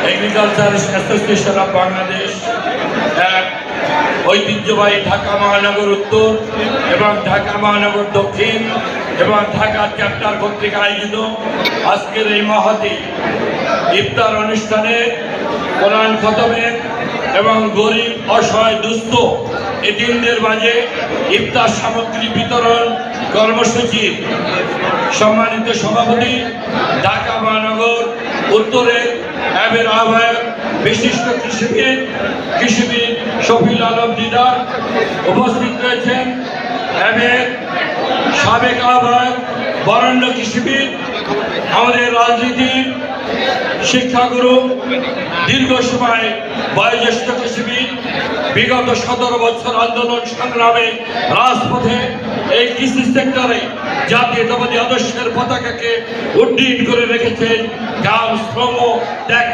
agriculture association of Bangladesh এক ঐতিহ্যবাহী ঢাকা মহানগর উত্তর এবং ঢাকা মহানগর দক্ষিণ এবং ঢাকা চ্যাপ্টার কর্তৃক আয়োজিত আজকের এই মহতি ইফতার অনুষ্ঠানে কোরআন খতমের এবং গরিব অসহায় দুস্থ এতিমদের মাঝে ইফতার সামগ্রী বিতরণ কর্মসূচির সম্মানিত সভাপতি ঢাকা মহানগর উত্তরের অ্যাবের আহ্বায়ক বিশিষ্ট কৃষিবিদ শফিল আলম দিদার উপস্থিত রয়েছেন অ্যাবের সাবেক আহ্বায়ক বরেণ্য কৃষিবিদ আমাদের রাজনীতির শিক্ষাগুরু দীর্ঘ সময় বয়োজ্যেষ্ঠ কৃষিবিদ বিগত 17 বছর আন্দোলন সংগ্রামে রাজপথে এই কৃষি সেক্টরে জাতীয়তাবাদী আদর্শের পতাকাকে উড্ডীন করে রেখেছেন গ্রাম শ্রম ত্যাগ